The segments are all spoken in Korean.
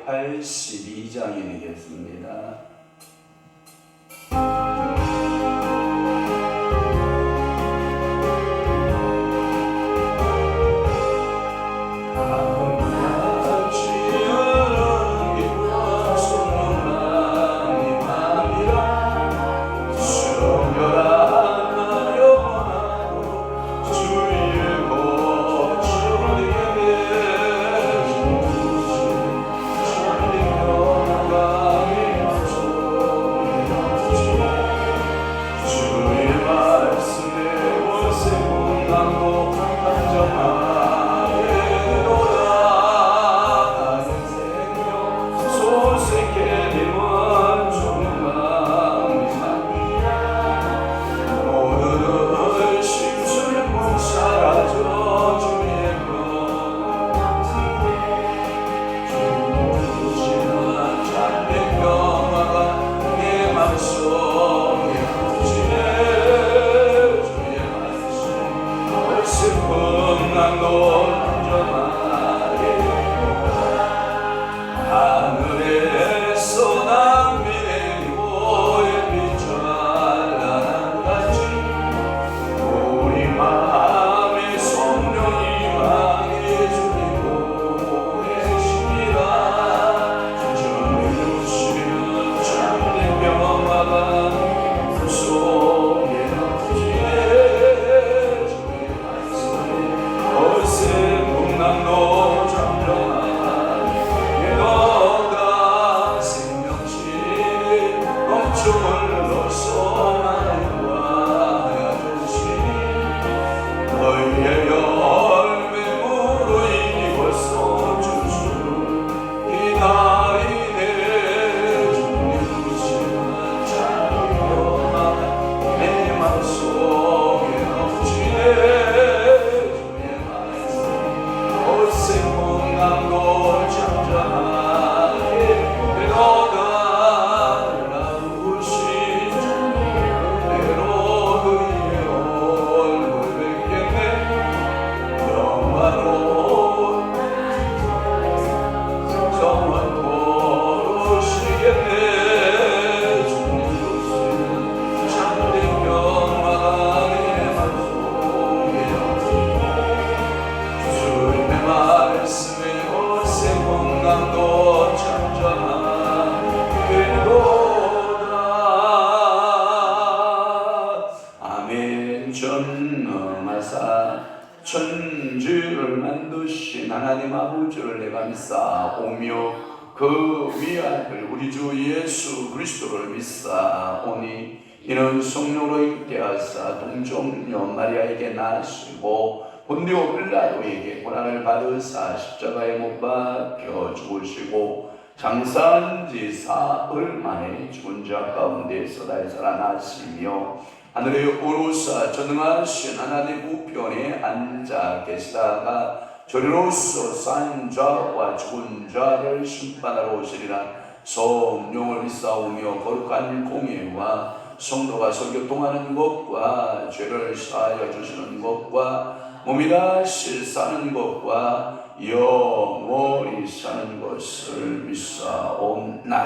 82장이 되겠습니다. 전능하사 천지를 만드신 하나님 아버지를 내가 믿사오며 그 위아들 우리 주 예수 그리스도를 믿사오니 이는 성령으로 잉태하사 동정녀 마리아에게 나시고 본디오 빌라도에게 고난을 받으사 십자가에 못 박혀 죽으시고 장사한 지 사흘 만에 죽은 자 가운데서 다시 살아나시며 하늘에 오르사 전능하신 하나님 우편에 앉아 계시다가 저리로서 산 자와 죽은 자를 심판하러 오시리라. 성령을 믿사오며 거룩한 공예와 성도가 설교통하는 것과 죄를 사하여 주시는 것과 몸이 다시 사는 것과 영원히 사는 것을 믿사옵나이다.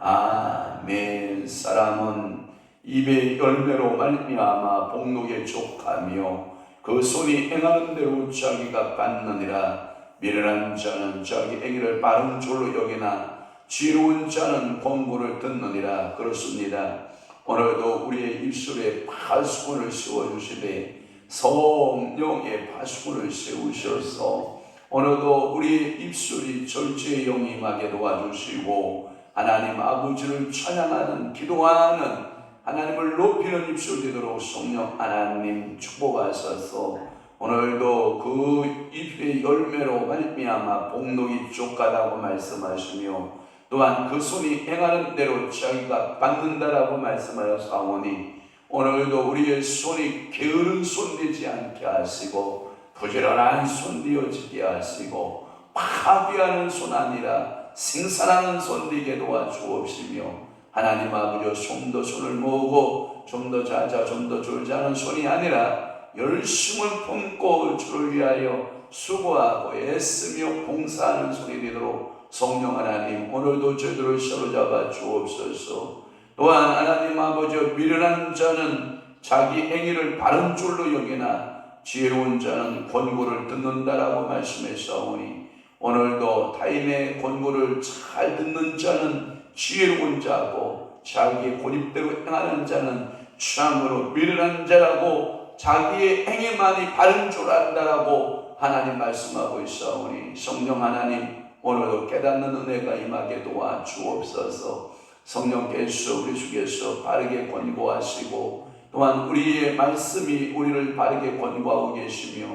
아멘. 사람은 입의 열매로 말미암아 복록에 족하며 그 손이 행하는 대로 자기가 받느니라. 미련한 자는 자기 행위를 바른 줄로 여기나 지혜로운 자는 권고를 듣느니라. 그렇습니다. 오늘도 우리의 입술에 파수꾼을 세워주시되 성령의 파수꾼을 세우셔서 오늘도 우리의 입술이 절제에 영임하게 도와주시고 하나님 아버지를 찬양하는 기도하는 하나님을 높이는 입술 되도록 성령 하나님 축복하셔서 오늘도 그 잎의 열매로 말미암아 복록이 족하다고 말씀하시며 또한 그 손이 행하는 대로 자기가 받는다라고 말씀하셨사오니 오늘도 우리의 손이 게으른 손 되지 않게 하시고 부지런한 손 되어지게 하시고 파괴하는 손 아니라 생산하는 손 되게 도와주옵시며 하나님 아버지 좀 더 손을 모으고 좀 더 자자 좀 더 졸자는 손이 아니라 열심을 품고 주를 위하여 수고하고 애쓰며 봉사하는 손이 되도록 성령 하나님, 오늘도 저희들을 사로잡아 주옵소서. 또한 하나님 아버지, 미련한 자는 자기 행위를 바른 줄로 여기나 지혜로운 자는 권고를 듣는다라고 말씀했사오니, 오늘도 타인의 권고를 잘 듣는 자는 지혜로운 자고, 자기의 고집대로 행하는 자는 참으로 미련한 자라고, 자기의 행위만이 바른 줄 안다라고 하나님 말씀하고 있사오니, 성령 하나님, 오늘도 깨닫는 은혜가 임하게 도와 주옵소서. 성령께서 우리 주께서 바르게 권고하시고, 또한 우리의 말씀이 우리를 바르게 권고하고 계시며,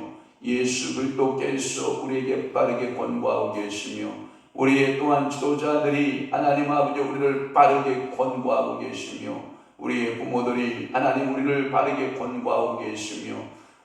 예수 그리스도께서 우리에게 바르게 권고하고 계시며, 우리의 또한 지도자들이 하나님 아버지 우리를 바르게 권고하고 계시며, 우리의 부모들이 하나님 우리를 바르게 권고하고 계시며,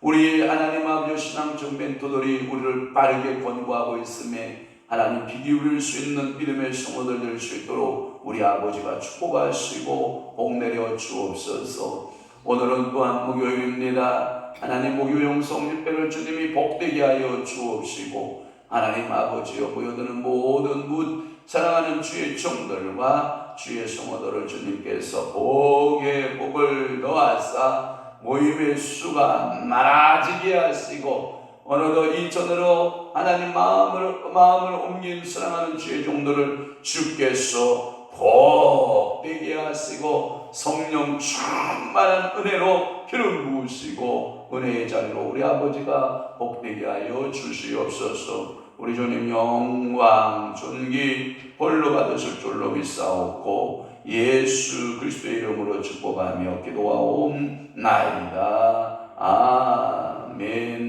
우리의 하나님 아버지 신앙적 멘토들이 우리를 바르게 권고하고 있음에 하나님 귀 기울일 수 있는 믿음의 성도들 될 수 있도록 우리 아버지가 축복하시고 복 내려 주옵소서. 오늘은 또한 목요일입니다. 하나님 목요 영성 집회를 주님이 복되게 하여 주옵시고, 하나님 아버지여 모여드는 모든 사랑하는 주의 종들과 주의 성도들을 주님께서 복에 복을 더하사 모임의 수가 많아지게 하시고, 오늘도 이전으로 하나님 마음을 옮긴 사랑하는 주의 종들을 주께서 복되게 하시고, 성령 충만한 은혜로 기름 부으시고, 은혜의 자리로 우리 아버지가 복되게 하여 주시옵소서. 우리 주님 영광 존귀 홀로 받으실 줄로 믿사옵고, 예수 그리스도의 이름으로 축복하며 기도하옵나이다. 아멘.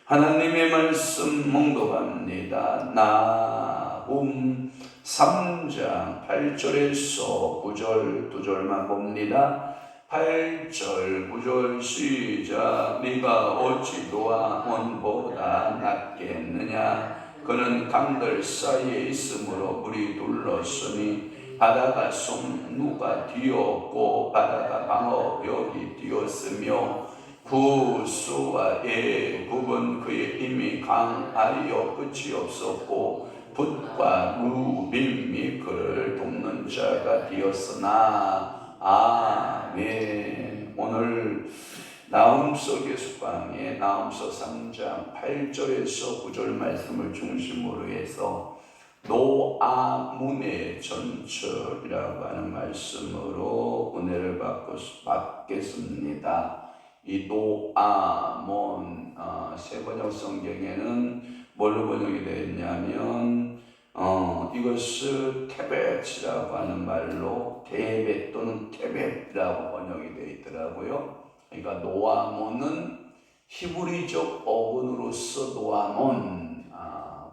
하나님의 말씀 몽독합니다. 나훔 3장 8절에서 9절 두 절만 봅니다. 8절 9절 시작. 네가 어찌 노아몬보다 낫겠느냐. 그는 강들 사이에 있으므로 물이 둘렀으니 바다가 송누가 뒤었고 바다가 방어벽이 뒤었으며 구수와 애굽은 그의 힘이 강하여 끝이 없었고 붓과 무빔이 그를 돕는 자가 되었으나. 아멘. 오늘 나훔서 계수강의 나훔서 3장 8절에서 9절 말씀을 중심으로 해서 노아문의 전철이라고 하는 말씀으로 은혜를 받겠습니다. 이 노아몬 세번역 성경에는 뭘로 번역이 되어 있냐면 이것을 테벳이라고 하는 말로 데벳 또는 테벳이라고 번역이 되어 있더라고요. 그러니까 노아몬은 히브리적 어근으로서 노아몬,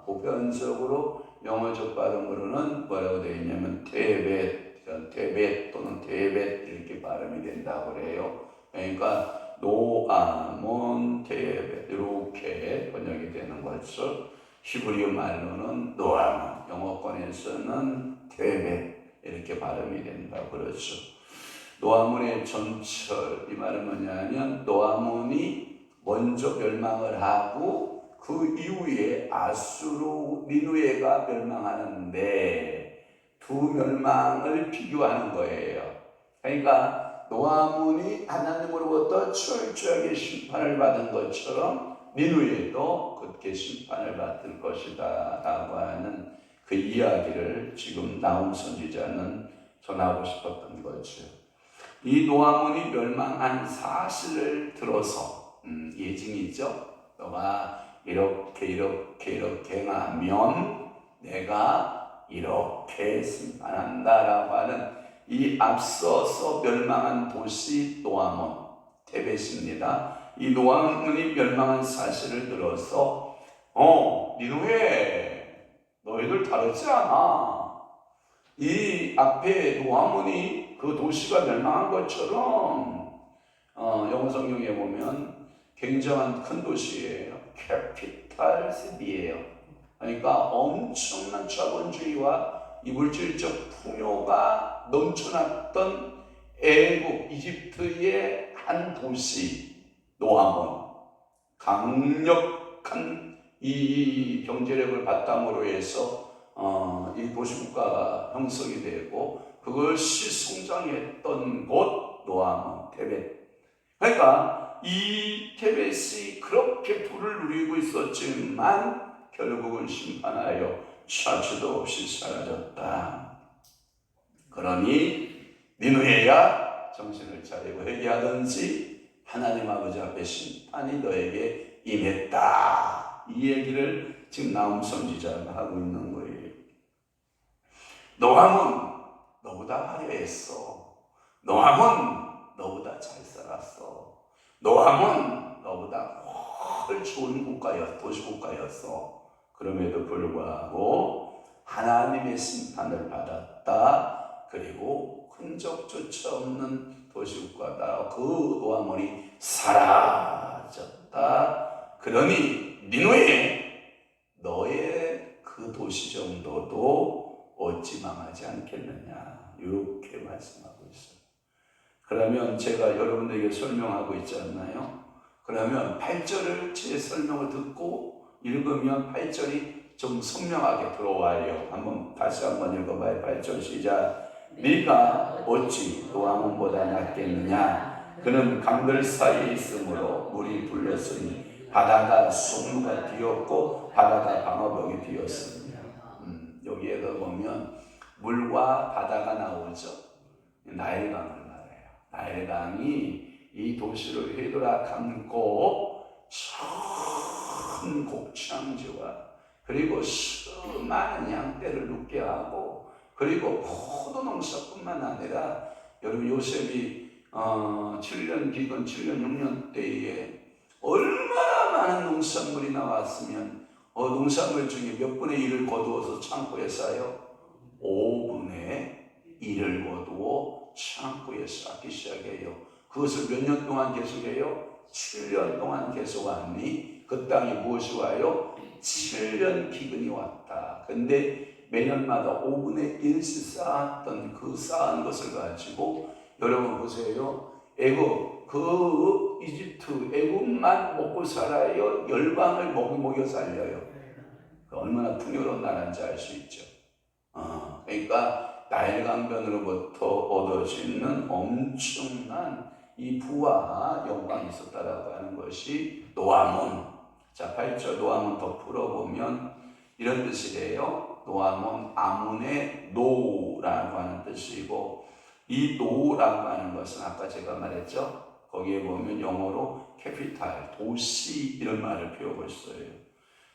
보편적으로 영어적 발음으로는 뭐라고 되어 있냐면 테벳 또는 데벳 이렇게 발음이 된다고 그래요. 그러니까 노아몬 테벳 이렇게 번역이 되는 거죠. 히브리어 말로는 노아몬, 영어권에서는 테벳 이렇게 발음이 된다고 그러죠. 노아몬의 전철, 이 말은 뭐냐면 노아몬이 먼저 멸망을 하고 그 이후에 아수르 니누에가 멸망하는데 두 멸망을 비교하는 거예요. 그러니까 노아몬이 하나님으로부터 철저하게 심판을 받은 것처럼 니누에도 그렇게 심판을 받을 것이다 라고 하는 그 이야기를 지금 나훔 선지자는 전하고 싶었던 거죠. 이 노아몬이 멸망한 사실을 들어서 예증이죠. 너가 이렇게 행하면 내가 이렇게 심판한다라고 하는 이 앞서서 멸망한 도시 노아몬 테벳입니다. 이 노아몬이 멸망한 사실을 들어서 니누에 너희들 다르지 않아. 이 앞에 노아몬이 그 도시가 멸망한 것처럼 영어 성경에 보면 굉장한 큰 도시예요. 캐피탈 시티예요. 그러니까 엄청난 자본주의와 이 물질적 풍요가 넘쳐났던 애국 이집트의 한 도시 노아몬, 강력한 이 경제력을 바탕으로 해서 이 도시국가가 형성이 되고 그것이 성장했던 곳 노아몬 테벳. 그러니까 이 테벳이 그렇게 부를 누리고 있었지만 결국은 심판하여 차치도 없이 사라졌다. 그러니 니느웨야 정신을 차리고 회개하든지 하나님 아버지 앞에 심판이 너에게 임했다. 이 얘기를 지금 나훔 선지자가 하고 있는 거예요. 노함은 너보다 화려했어. 노함은 너보다 잘 살았어. 노함은 너보다 훨 좋은 도시국가였어. 그럼에도 불구하고 하나님의 심판을 받았다. 그리고 흔적조차 없는 도시국가다. 그 노아몬이 사라졌다. 그러니 니느웨 너의 그 도시 정도도 어찌 망하지 않겠느냐. 이렇게 말씀하고 있어요. 그러면 제가 여러분들에게 설명하고 있지 않나요? 그러면 8절을 제 설명을 듣고 읽으면 8절이 좀 선명하게 들어와요. 다시 한번 읽어봐요. 8절 시작. 네가 어찌 노아몬보다 낫겠느냐? 그는 강들 사이에 있으므로 물이 불렀으니 바다가 숭루가 뒤었고 바다가 방어벽이 뒤었으니. 여기에도 보면 물과 바다가 나오죠. 나일강을 말해요. 나일강이 이 도시를 휘돌아 감고 큰 곡창지와 그리고 수많은 양떼를 눕게 하고 그리고 포도 농사뿐만 아니라 여러분 요셉이 7년 기근 7년 6년 때에 얼마나 많은 농산물이 나왔으면 농산물 중에 몇 분의 1을 거두어서 창고에 쌓아요? 5분의 1을 거두어 창고에 쌓기 시작해요. 그것을 몇 년 동안 계속해요? 7년 동안 계속하니 그 땅에 무엇이 와요? 7년 기근이 왔다. 근데 매년마다 5분의 1씩 쌓았던 그 쌓은 것을 가지고 여러분 보세요. 이집트 애굽만 먹고 살아요. 열방을 먹여 살려요. 얼마나 풍요로운 나라인지 알 수 있죠. 그러니까 나일강변으로부터 얻어지는 엄청난 이 부와 영광이 있었다라고 하는 것이 노아몬. 자, 8절 노아몬 더 풀어보면 이런 뜻이래요. 노아몬 아몬의 노라고 하는 뜻이고 이 노라고 하는 것은 아까 제가 말했죠. 거기에 보면 영어로 캐피탈, 도시 이런 말을 표현을 써요.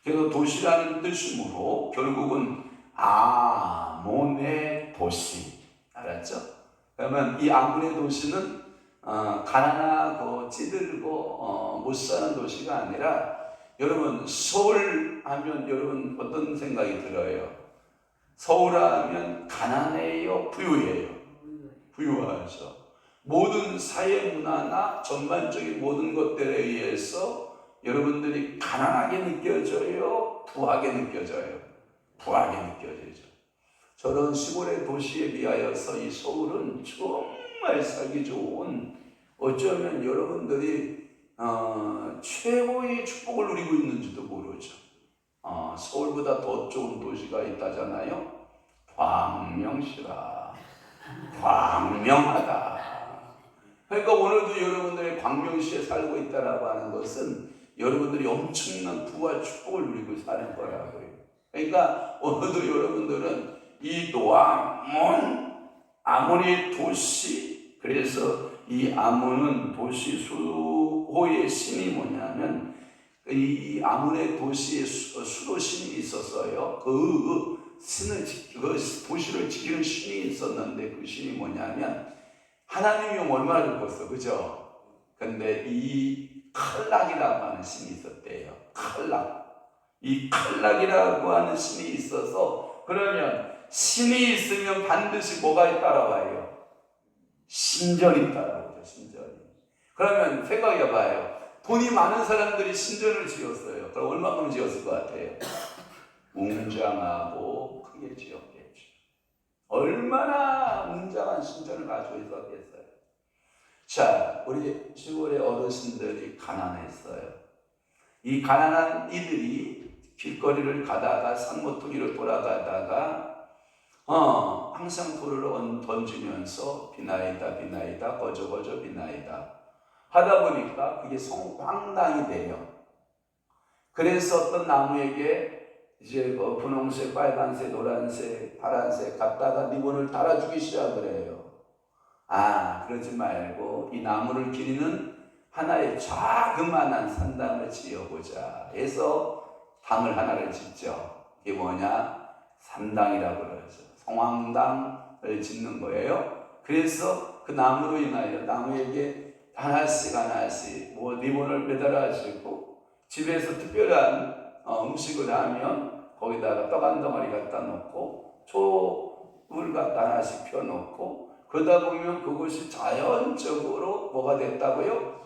그래서 도시라는 뜻이므로 결국은 아몬의 도시. 알았죠? 그러면 이 아몬의 도시는 가난하고 찌들고 못 사는 도시가 아니라 여러분 서울 하면 여러분 어떤 생각이 들어요? 서울 하면 가난해요? 부유해요? 부유하죠. 모든 사회 문화나 전반적인 모든 것들에 의해서 여러분들이 가난하게 느껴져요? 부하게 느껴져요? 부하게 느껴지죠. 저런 시골의 도시에 비하여서 이 서울은 정말 살기 좋은 어쩌면 여러분들이 최고의 축복을 누리고 있는지도 모르죠. 서울보다 더 좋은 도시가 있다잖아요. 광명시라. 광명하다. 그러니까 오늘도 여러분들이 광명시에 살고 있다라고 하는 것은 여러분들이 엄청난 부와 축복을 누리고 사는 거라고요. 그러니까 오늘도 여러분들은 이 아몬의 도시, 그래서 이 아몬은 도시 수호의 신이 뭐냐면 이 아몬의 도시에 수도신이 있었어요. 그 도시를 지키는 신이 있었는데 그 신이 뭐냐면 하나님이 얼마나 좋겠어, 그죠? 근데 이 칼락이라고 하는 신이 있었대요. 이 칼락이라고 하는 신이 있어서 그러면 신이 있으면 반드시 뭐가 따라와요? 신전이 따라오죠. 신전이. 그러면 생각해봐요. 돈이 많은 사람들이 신전을 지었어요. 그럼 얼마큼 지었을 것 같아요? 웅장하고 크게 지었겠죠. 얼마나 웅장한 신전을 가지고 있었겠어요. 자, 우리 시골의 어르신들이 가난했어요. 이 가난한 이들이 길거리를 가다가 산모퉁이로 돌아가다가 항상 돌을 던지면서 비나이다 비나이다 거저 거저 비나이다 하다 보니까 그게 성황당이 돼요. 그래서 어떤 나무에게 이제 분홍색, 빨간색, 노란색, 파란색 갖다가 리본을 달아주기 시작을 해요. 그러지 말고 이 나무를 기리는 하나의 자그마한 산당을 지어보자 해서 당을 하나를 짓죠. 이게 뭐냐? 산당이라고 그러죠. 성황당을 짓는 거예요. 그래서 그 나무로 인하여 나무에게 하나씩 리본을 매달아주고 집에서 특별한 음식을 하면 거기다가 떡 한 덩어리 갖다 놓고 초을 갖다 하나씩 펴놓고 그러다 보면 그것이 자연적으로 뭐가 됐다고요?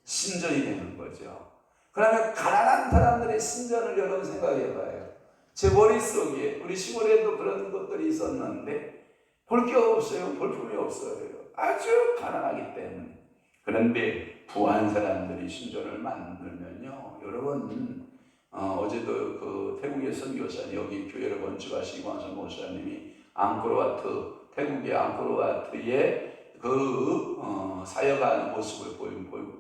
신전이 되는 거죠. 그러면 가난한 사람들의 신전을 여러분 생각해 봐요. 제 머릿속에 우리 시골에도 그런 것들이 있었는데 볼 게 없어요. 볼품이 없어요. 아주 가난하기 때문에. 그런데 부한 사람들이 신전을 만들면요, 여러분 어제도 그 태국의 선교사님, 여기 교회를 건축하신 이광선 목사님이 앙코르와트, 태국의 앙코르와트의 사역하는 모습을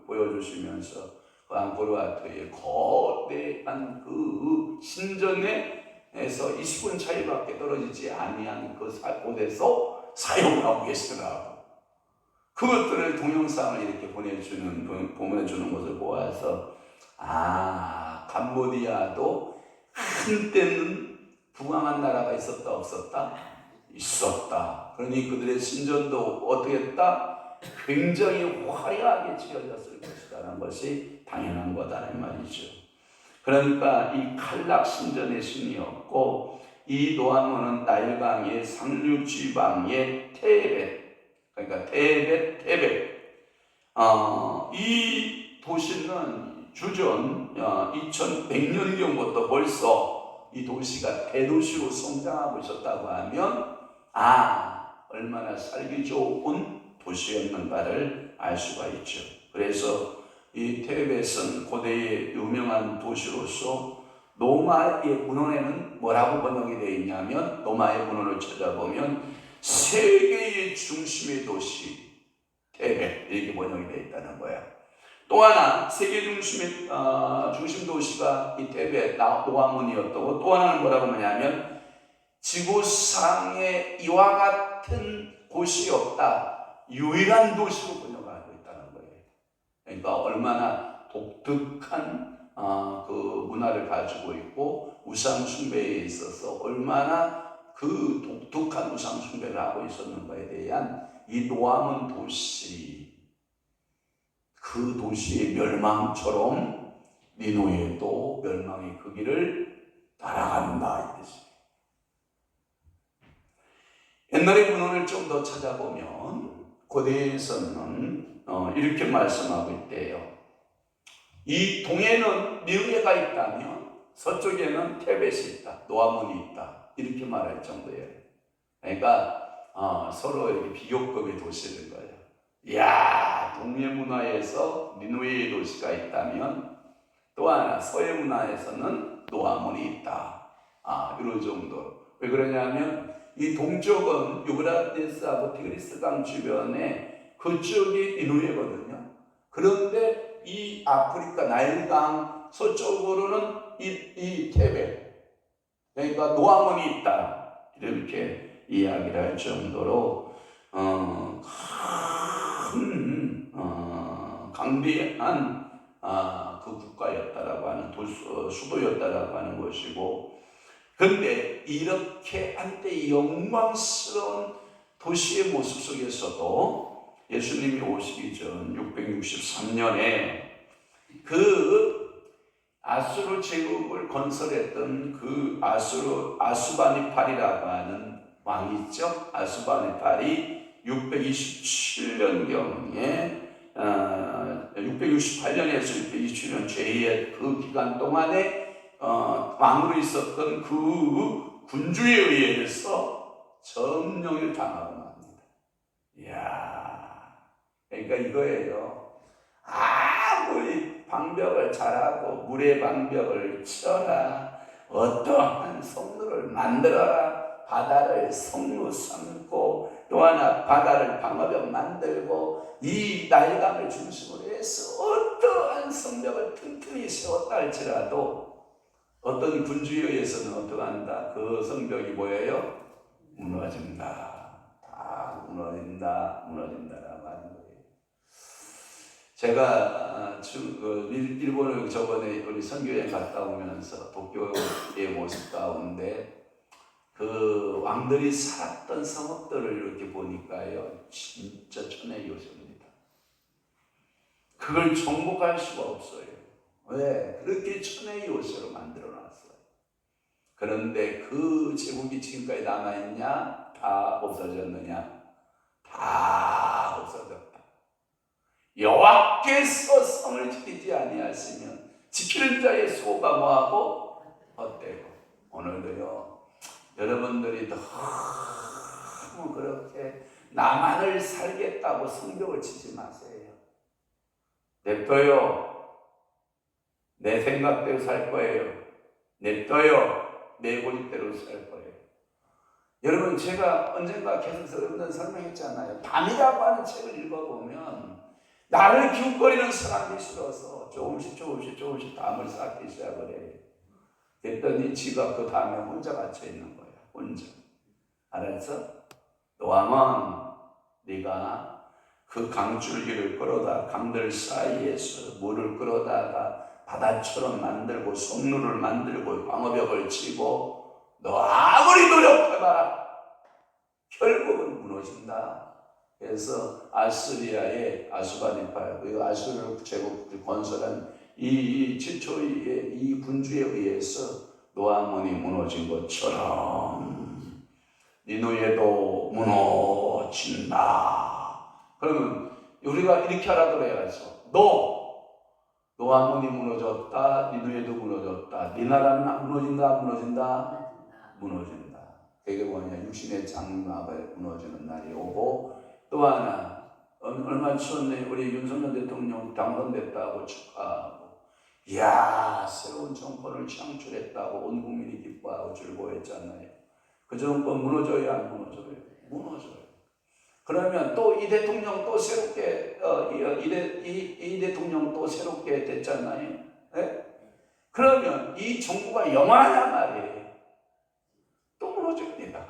보여주시면서 그 앙코르와트의 거대한 그 신전에서 20분 차이밖에 떨어지지 아니한 곳에서 사역을 하고 계시더라고요. 그것들을 동영상을 이렇게 보내주는 것을 보아서 캄보디아도 한때는 부강한 나라가 있었다 없었다? 있었다. 그러니 그들의 신전도 어떻게 했다? 굉장히 화려하게 지어졌을 것이라는 것이 당연한 거다라는 말이죠. 그러니까 이 칼락 신전의 신이었고 이 노아몬은 나일강의 상류 지방의 테벳, 그러니까 테벳. 이 도시는 주전 2100년경부터 벌써 이 도시가 대도시로 성장하고 있었다고 하면 얼마나 살기 좋은 도시였는가를 알 수가 있죠. 그래서 이 테벳은 고대의 유명한 도시로서 노마의 문헌에는 뭐라고 번역이 되어 있냐면, 노마의 문헌을 찾아보면 세계의 중심의 도시 테벳 이렇게 번역이 되어 있다는 거예요. 또 하나 세계 중심의 중심 도시가 이 테벳 노아문이었고, 또 하나는 뭐라고 하냐면 지구상에 이와 같은 곳이 없다, 유일한 도시로 번역하고 있다는 거예요. 그러니까 얼마나 독특한 그 문화를 가지고 있고 우상 숭배에 있어서 얼마나 그 독특한 우상 숭배를 하고 있었는가에 대한 이 노아문 도시, 그 도시의 멸망처럼 니누에도 멸망의 그 길을 따라간다 이 뜻이에요. 옛날의 문헌을 좀 더 찾아보면 고대에서는 이렇게 말씀하고 있대요. 이 동에는 니누에가 있다면 서쪽에는 테벳이 있다, 노아문이 있다, 이렇게 말할 정도예요. 그러니까 서로 이렇게 비교급의 도시인 거예요. 이야, 동해 문화에서 니누에의 도시가 있다면 또 하나 서해 문화에서는 노아문이 있다. 이런 정도. 왜 그러냐면 이 동쪽은 유브라데스하고 티그리스 강 주변에 그쪽이 니누에거든요. 그런데 이 아프리카 나일강 서쪽으로는 이 테벳, 그러니까 노아문이 있다, 이렇게 이야기를 할 정도로 강대한 그 국가였다라고 하는 수도였다라고 하는 것이고, 그런데 이렇게 한때 영광스러운 도시의 모습 속에서도 예수님이 오시기 전 663년에 그 아수르 제국을 건설했던 그 아수바니팔이라고 하는 왕이 있죠. 아수바니팔이 627년경에 668년에서 627년 제2의 그 기간 동안에 왕으로 있었던 그 군주에 의해서 점령을 당하고 맙니다. 이야, 그러니까 이거예요. 아무리 방벽을 잘하고 물의 방벽을 쳐라, 어떠한 성루를 만들어라. 바다를 성루 삼고 또 하나 바다를 방어벽 만들고 이 나일강을 중심으로 해서 어떠한 성벽을 튼튼히 세웠다 할지라도 어떤 군주에 의해서는 어떡한다? 그 성벽이 뭐예요? 무너진다. 다 무너진다라고 하는 거예요. 제가 일본을 저번에 우리 선교여행 갔다 오면서 도쿄의 모습 가운데 그 왕들이 살았던 성읍들을 이렇게 보니까요, 진짜 천의 요소입니다. 그걸 정복할 수가 없어요. 왜? 그렇게 천의 요소로 만들어놨어요. 그런데 그 제국이 지금까지 남아있냐? 다 없어졌느냐? 다 없어졌다. 여호와께서 성을 지키지 아니하시면 지키는 자의 수고가 뭐하고? 헛되고. 오늘도요, 여러분들이 너무 그렇게 나만을 살겠다고 성벽을 치지 마세요. 냅둬요. 내 생각대로 살 거예요. 냅둬요. 내 고집대로 살 거예요. 여러분, 제가 언젠가 계속 여러분들 설명했잖아요. 밤이라고 하는 책을 읽어보면 나를 기웃거리는 사람이 싫어서 조금씩 밤을 쌓기 시작을 해요. 그랬더니 지가 그 다음에 혼자 갇혀 있는 거야. 혼자. 알았어? 노아만 네가 그 강줄기를 끌어다 강들 사이에서 물을 끌어다가 바다처럼 만들고 성루를 만들고 방어벽을 치고 너 아무리 노력해봐라 결국은 무너진다. 그래서 아스리아의 아수바니파, 그 아수르 제국 건설한 이 최초의 이 군주에 의해서 노아문이 무너진 것처럼 니누에도 무너진다. 그러면 우리가 이렇게 알아들어야죠. 노아문이 무너졌다. 니누에도 무너졌다. 네 나라는 무너진다. 무너진다. 그게 뭐냐? 육신의 장막을 무너지는 날이 오고, 또 하나 얼마 전에 우리 윤석열 대통령 당선됐다고 축하하고, 이야 새로운 정권을 창출했다고 온 국민이 기뻐하고 즐거워했잖아요. 그 정권 무너져야 안 무너져요? 무너져요. 그러면 또 이 대통령 또 새롭게 이 대통령 또 새롭게 됐잖아요. 네? 그러면 이 정부가 영원하냐 말이에요. 또 무너집니다.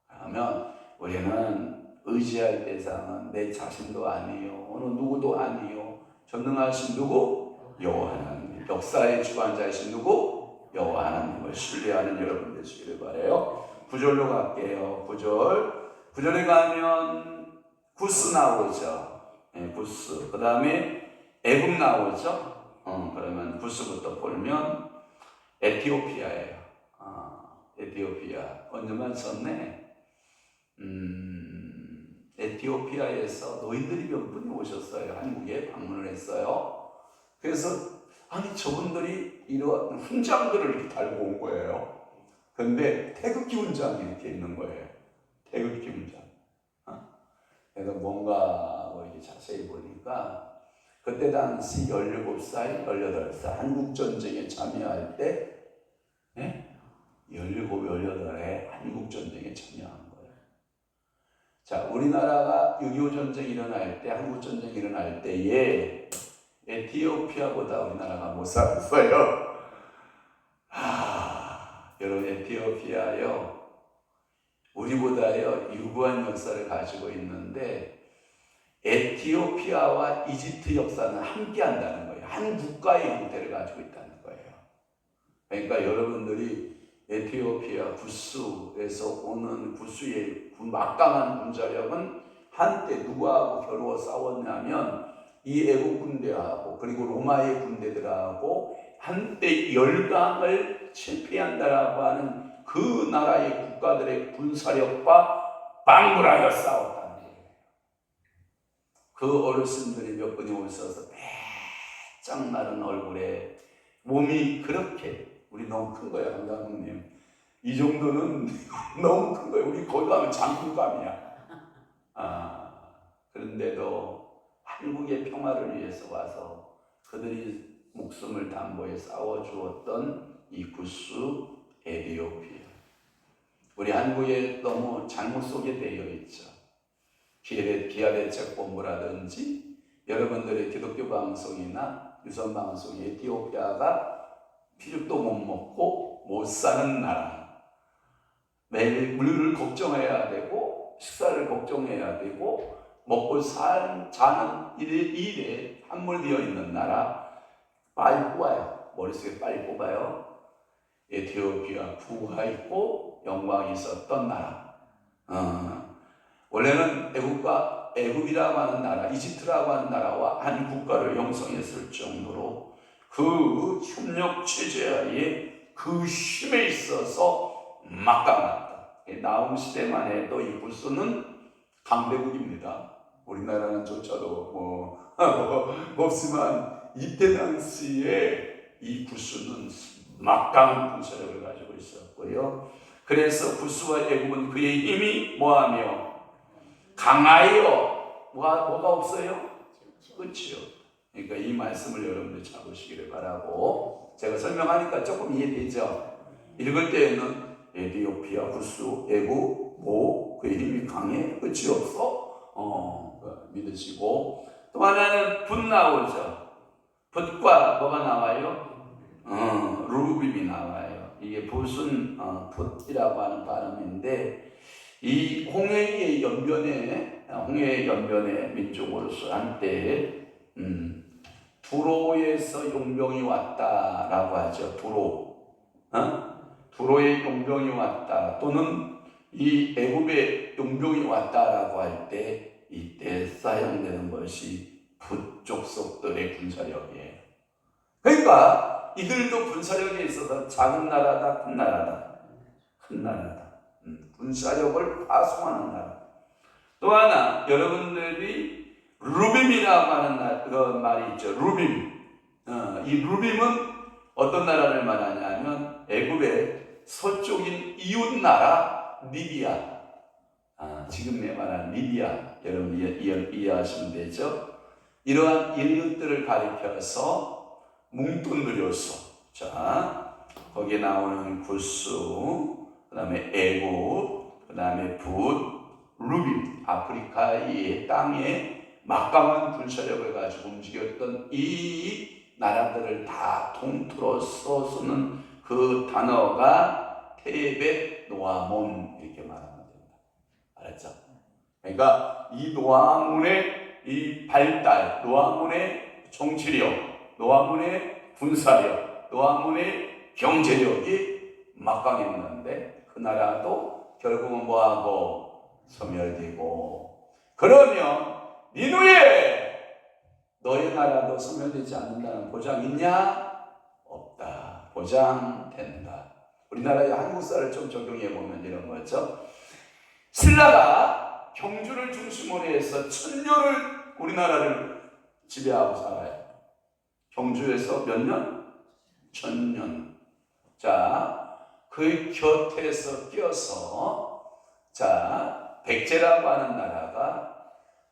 그러면 우리는 의지할 대상은 내 자신도 아니요, 어느 누구도 아니요, 전능하신 누구? 여호와 하나님. 역사의 주관자이신 누구? 여호와 하나님을 신뢰하는 여러분 되시기를 바라요. 9절로 갈게요. 9절에 가면 구스 나오죠. 네, 구스. 그 다음에 애굽 나오죠. 그러면 구스부터 보면 에티오피아예요. 에티오피아. 언제만 썼네. 에티오피아에서 노인들이 몇 분이 오셨어요. 한국에 방문을 했어요. 그래서 아니 저분들이 이런 훈장들을 이렇게 달고 온 거예요. 근데 태극기 훈장이 이렇게 있는 거예요. 태극기 훈장. 그래서 뭔가 뭐 이렇게 자세히 보니까 그때 당시 17살, 18살 한국전쟁에 참여할 때 17, 18에 한국전쟁에 참여한 거예요. 자, 우리나라가 6.25 전쟁이 일어날 때, 한국전쟁이 일어날 때에 에티오피아보다 우리나라가 못 살았어요. 여러분, 에티오피아요, 우리보다요 유구한 역사를 가지고 있는데 에티오피아와 이집트 역사는 함께 한다는 거예요. 한 국가의 형태를 가지고 있다는 거예요. 그러니까 여러분들이 에티오피아 구스에서 오는 구스의 막강한 군사력은 한때 누구하고 겨루어 싸웠냐면 이 애국 군대하고 그리고 로마의 군대들하고 한때 열강을 실패한다라고 하는 그 나라의 국가들의 군사력과 방불하여 싸웠다는 거예요. 그 어르신들이 몇 분이 오셔서 배짱 마른 얼굴에 몸이 그렇게, 우리 너무 큰 거야, 강장군님. 이 정도는 너무 큰 거예요. 우리 거기 가면 장군감이야. 그런데도 한국의 평화를 위해서 와서 그들이 목숨을 담보해 싸워주었던 이 구스 에티오피아. 우리 한국에 너무 잘못 소개되어 있죠. 기아대책 본부라든지 여러분들의 기독교 방송이나 유선 방송이 에티오피아가 피죽도 못 먹고 못 사는 나라. 매일 물을 걱정해야 되고 식사를 걱정해야 되고 먹고 자는 일에 함몰되어 있는 나라. 빨리 뽑아요. 머릿속에 빨리 뽑아요. 에티오피아 부가 있고 영광이 있었던 나라. 원래는 애굽이라고 하는 나라, 이집트라고 하는 나라와 한 국가를 형성했을 정도로 그 협력 체제하에 그 힘에 있어서 막강하다. 나움 시대만 해도 이 구스는 강대국입니다. 우리나라는 조차도 없지만 이때 당시에 이 구스는 막강한 군사력을 가지고 있었고요. 그래서 구스와 애굽은 그의 힘이 뭐하며 강하여 뭐가 없어요? 그렇죠. 그러니까 이 말씀을 여러분들 잡으시기를 바라고, 제가 설명하니까 조금 이해되죠? 읽을 때에는 에티오피아, 구스, 애굽, 그의 힘이 강해, 끝이 없어? 믿으시고, 또 하나는 붓 나오죠. 붓과 뭐가 나와요? 루빔이 나와요. 이게 붓은 붓이라고 하는 발음인데, 이 홍해의 연변에 민족으로서 한때 두로에서 용병이 왔다라고 하죠. 두로의 용병이 왔다, 또는 이 애굽의 용병이 왔다라고 할 때 이때 사용되는 것이 붓족속들의 군사력이에요. 그러니까 이들도 군사력에 있어서 작은 나라다, 큰 나라다. 큰 나라다. 군사력을 파송하는 나라. 또 하나, 여러분들이 루빔이라고 하는 말이 있죠. 루빔. 이 루빔은 어떤 나라를 말하냐면 애굽의 서쪽인 이웃 나라 리비아. 지금 말하는 리비아. 여러분 이해하시면 되죠. 이러한 이웃들을 가리켜서 뭉뚱그려서, 자, 거기에 나오는 구스, 그 다음에 애굽, 그 다음에 붓, 루빔, 아프리카의 땅에 막강한 군사력을 가지고 움직였던 이 나라들을 다 통틀어서 쓰는 그 단어가 테벳 노아몬, 이렇게 말하면 됩니다. 알았죠? 그러니까 이 노아몬의 이 발달, 노아몬의 정치력, 노아몬의 군사력, 노아몬의 경제력이 막강했는데 그 나라도 결국은 뭐하고 소멸되고, 그러면 니누에 너희 나라도 소멸되지 않는다는 보장 있냐? 없다. 보장된다. 우리나라의 한국사를 좀 적용해 보면 이런 거죠. 신라가 경주를 중심으로 해서 1000년을 우리나라를 지배하고 살아요. 경주에서 몇 년? 1000년. 자, 그 곁에서 껴서, 자, 백제라고 하는 나라가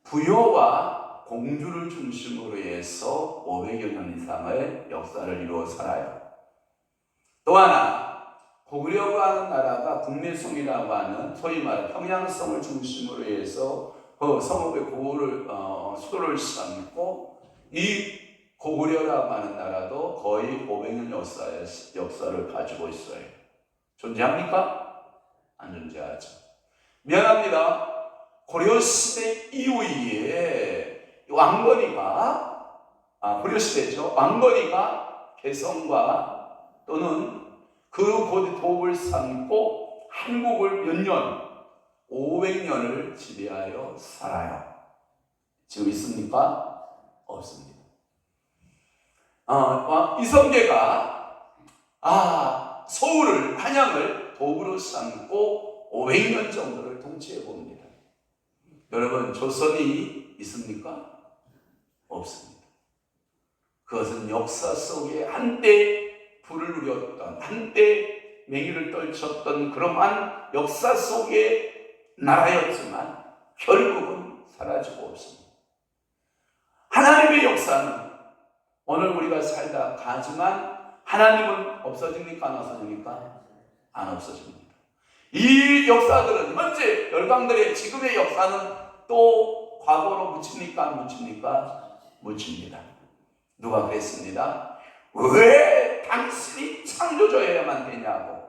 부여와 공주를 중심으로 해서 500여 년 이상의 역사를 이루어 살아요. 또 하나, 고구려가 하는 나라가 국내성이라고 하는 소위 말하는 평양성을 중심으로 해서 그 성읍의 수도를 삼고, 이 고구려라고 하는 나라도 거의 500년 역사를 가지고 있어요. 존재합니까? 안 존재하죠. 미안합니다. 고려시대 이후에 왕건이가, 고려시대죠. 왕건이가 개성과 또는 그 고도를 삼고 한국을 몇 년? 500년을 지배하여 살아요. 지금 있습니까? 없습니다. 이성계가 서울을, 한양을 도구로 삼고 500년 정도를 통치해 봅니다. 여러분, 조선이 있습니까? 없습니다. 그것은 역사 속에 한때 불을 누렸던, 한때 맹위를 떨쳤던 그러한 역사 속의 나라였지만 결국은 사라지고 없습니다. 하나님의 역사는 오늘 우리가 살다 가지만 하나님은 없어집니까? 안 없어집니까? 안 없어집니다. 이 역사들은 현재 열강들의 지금의 역사는 또 과거로 묻힙니까? 안 묻힙니까? 묻힙니다. 누가 그랬습니다. 왜 당신이 창조자여야만 되냐고.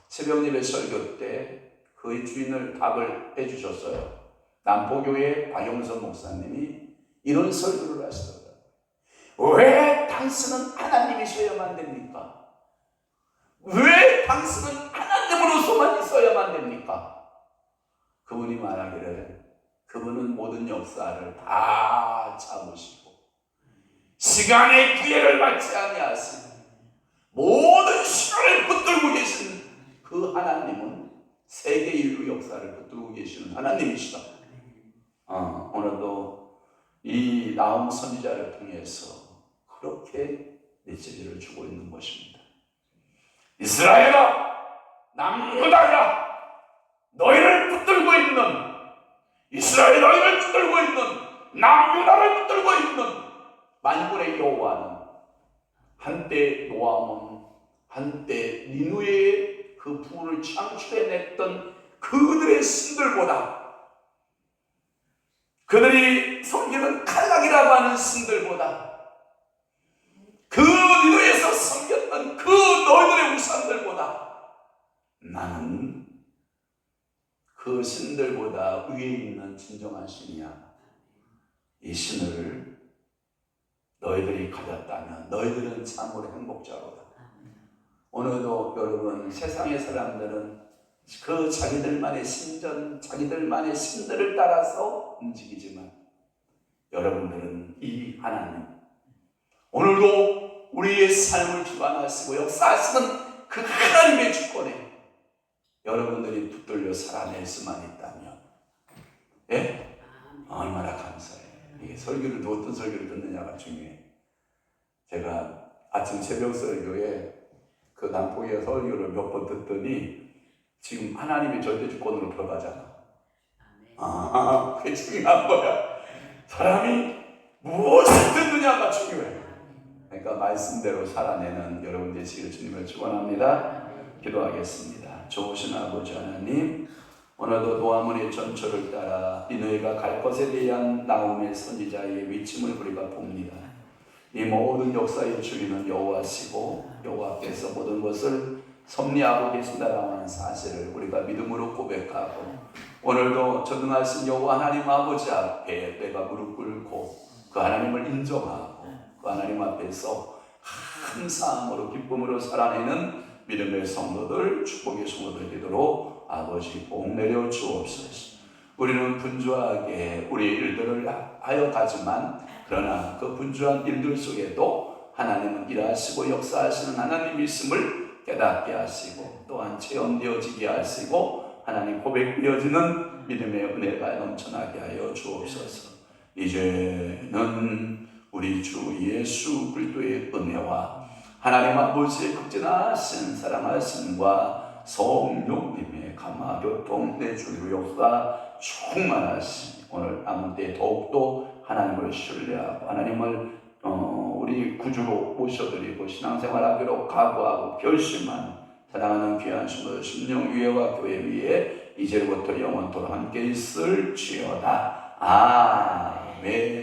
새벽 예배 설교 때 그 주인을 답을 해주셨어요. 남포교회 박영선 목사님이 이런 설교를 하시더라고요. 왜 당신은 하나님이셔야만 됩니까? 왜 당신은 하나님으로서만 있어야만 됩니까? 그분이 말하기를 그분은 모든 역사를 다 잡으시고 시간의 기회를 받지 아니하시고 모든 시간을 붙들고 계신 그 하나님은 세계 인류 역사를 붙들고 계시는 하나님이시다. 오늘도 이 나움 선지자를 통해서 그렇게 메시지를 주고 있는 것입니다. 이스라엘아, 남유다야, 너희를 붙들고 있는 이스라엘, 너희를 붙들고 있는 남유다를 붙들고 있는 만군의 여호와는 한때 노아몬, 한때 니누의 그 부를 창출해냈던 그들의 신들보다, 그들이 섬기는 칼락이라고 하는 신들보다, 그 니누에서 섬겼던 그 너희들의 우상들보다 나는 그 신들보다 위에 있는 진정한 신이야. 이 신을 너희들이 가졌다면 너희들은 참으로 행복자로다. 오늘도 여러분, 세상의 사람들은 그 자기들만의 신전, 자기들만의 신들을 따라서 움직이지만 여러분들은 이 하나님, 오늘도 우리의 삶을 주관하시고 역사하시는 그 하나님의 주권에 여러분들이 붙들려 살아낼 수만 있다면, 예? 얼마나 감사해요. 이게 설교를 어떤 설교를 듣느냐가 중요해. 제가 아침 새벽 설교에 그 남포의 설교를 몇 번 듣더니 지금 하나님의 절대 주권으로 들어가잖아. 그게 중요한 거야. 사람이 무엇을 듣느냐가 중요해. 그러니까 말씀대로 살아내는 여러분 되시기를 주님을 축원합니다. 기도하겠습니다. 좋으신 아버지 하나님, 오늘도 노아몬의 전철을 따라 니느웨가 갈 것에 대한 나움의 선지자의 위침을 우리가 봅니다. 이 모든 역사의 주인은 여호와시고 여호와께서 모든 것을 섭리하고 계신다라는 하는 사실을 우리가 믿음으로 고백하고, 오늘도 전능하신 여호와 하나님 아버지 앞에 내가 무릎 꿇고 그 하나님을 인정하고 그 하나님 앞에서 감사함으로 기쁨으로 살아내는 믿음의 성도들, 축복의 성도들 되도록 아버지 복 내려 주옵소서. 우리는 분주하게 우리의 일들을 하여 가지만, 그러나 그 분주한 일들 속에도 하나님은 일하시고 역사하시는 하나님이심을 깨닫게 하시고, 또한 체험되어지게 하시고 하나님 고백되어지는 믿음의 은혜가 넘쳐나게 하여 주옵소서. 이제는 우리 주 예수 그리스도의 은혜와 하나님 아버지의 극진하신 사랑하심과 성령님의 감화교통 내주류 역사 충만하신 오늘 남은 때 더욱더 하나님을 신뢰하고 하나님을 우리 구주로 모셔드리고 신앙생활하기로 각오하고 결심한 사랑하는 귀한 신도 심령위회와 교회 위에 이제부터 영원토록 함께 있을지어다. 아멘.